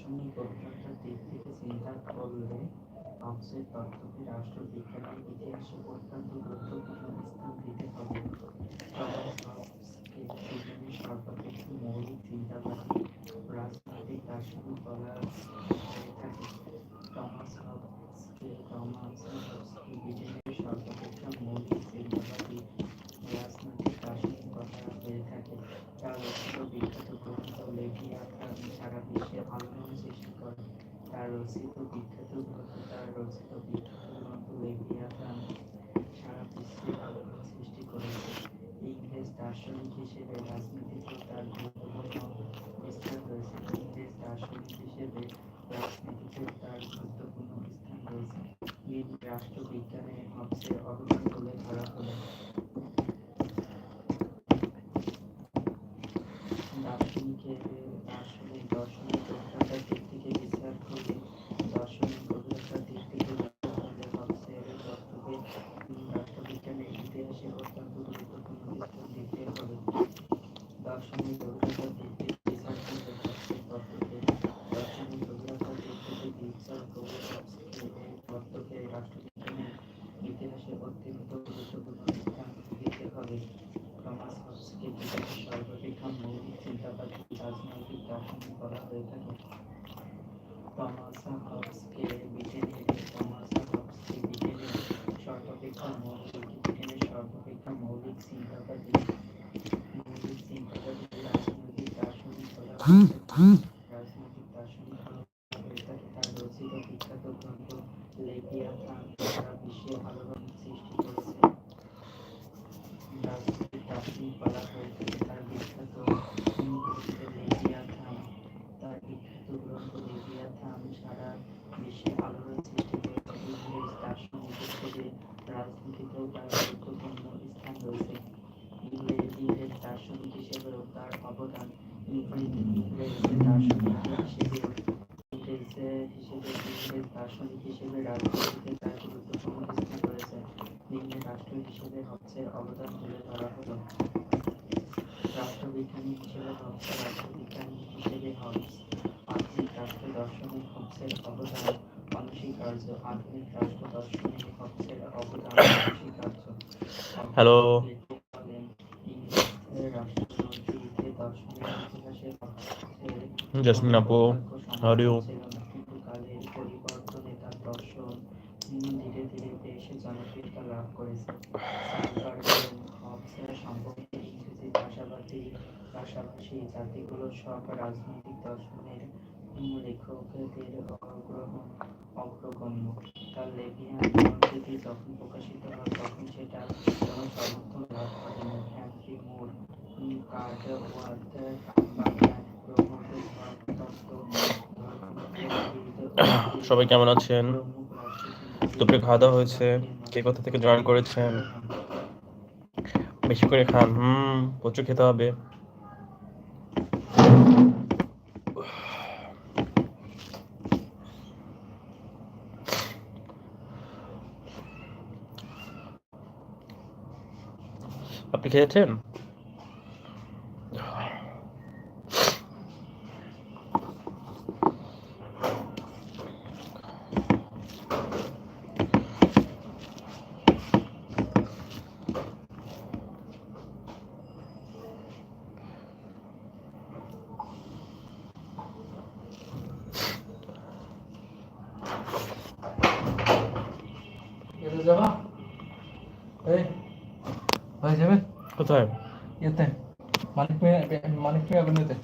দার্শনিক গভীরতার দিক থেকে চিন্তা করলে হবসের তত্ত্বকে রাষ্ট্রবিজ্ঞানের ইতিহাসে অত্যন্ত গুরুত্বপূর্ণ স্থান দিতে হবে। টমাস হবসকে ব্রিটেনের সর্বাপেক্ষা মৌলিক চিন্তাবাদী রাজনৈতিক দার্শনিক বলা হয়ে থাকে। টমাস হবসকে ব্রিটেনের সর্বাপেক্ষা মৌলিক চিন্তাবাদী রাজনৈতিক দার্শনিক বলা হয়ে থাকে। তার রচিত বিখ্যাত গ্রন্থ লেভিয়াথান সারা বিশ্বে আলোড়ন সৃষ্টি করে। তার রচিত বিখ্যাত গ্রন্থ লেভিয়াথান সারা বিশ্বে আলোড়ন সৃষ্টি করেছে। ইংরেজ দার্শনিক হিসেবে রাজনীতিতেও তার গুরুত্বপূর্ণ স্থান রয়েছে। রাষ্ট্রবিজ্ঞানে হবসের অবদান তুলে ধরা হলো। দর্শনিক গভীরতার দিক থেকে বিচার করলে হবসের তত্ত্বকে রাষ্ট্রবিজ্ঞানের ইতিহাসে অত্যন্ত গুরুত্বপূর্ণ স্থান দিতে হবে। দার্শনিক গভীরতার দিক থেকে বিচার করলে হবসের তত্ত্বকে রাষ্ট্রবিজ্ঞানের ইতিহাসে অত্যন্ত গুরুত্বপূর্ণ স্থান দিতে হবে। টমাস হবসকে ব্রিটেনের সর্বাপেক্ষা মৌলিক চিন্তাবাদী রাজনৈতিক দার্শনিক বলা হয়ে থাকে। টমাস হবসকে ব্রিটেনের সর্বাপেক্ষা মৌলিক চিন্তাবাদী রাজনৈতিক দার্শনিক বলা হয়ে থাকে। তার রচিত বিখ্যাত গ্রন্থ লেভিয়াথান সারা বিশ্বে আলোড়ন সৃষ্টি করেছে। রাজনৈতিক দার্শনিক বলা হয়ে থাকে তার বিখ্যাত গ্রন্থ লেভিয়াথান সারা বিশ্বে আলোড়ন সৃষ্টি করেছে। ইংরেজ দার্শনিক হিসেবে রাজনীতিতেও তার গুরুত্বপূর্ণ স্থান রয়েছে। ইংরেজ দার্শনিক হিসেবেও তার অবদান। ইংরেজ দার্শনিক হিসেবে রাজনীতিতে তার গুরুত্বপূর্ণ স্থান রয়েছে। নিম্নে রাষ্ট্র হিসেবে হবসের অবদান তুলে ধরা হলো। রাষ্ট্রবিজ্ঞানী হিসেবে হবস আধুনিক রাষ্ট্র দর্শনে হবসের অবদান অনস্বীকার্য। হ্যালো জসমিন আপু, হাউ আর ইউ? ধীরে ধীরে দেশে জনপ্রিয়তা লাভ করেছে। সম্ভবত ইংরেজি ভাষাভাষী জাতিগুলোর সব রাজনৈতিক দর্শনের লেখকদের অগ্রগণ্য। তার লেভিয়ান গ্রন্থটি যখন প্রকাশিত হয় তখন সেটা কোনো সমর্থন লাভ করেনি। হেনরি মুর, কার্টওয়ার্থ কাম্বারল্যান্ড প্রমুখ সবাই কেমন আছেন? দুপুরে খাওয়া দাওয়া হয়েছে? কে কোথা থেকে জয়েন করেছেন? বেশি করে খান। প্রচুর খেতে হবে। আপনি খেয়েছেন? ভাই যাবেন কোথায়? ইয়েতে মানিক মিয়া অ্যাভিনিউতে।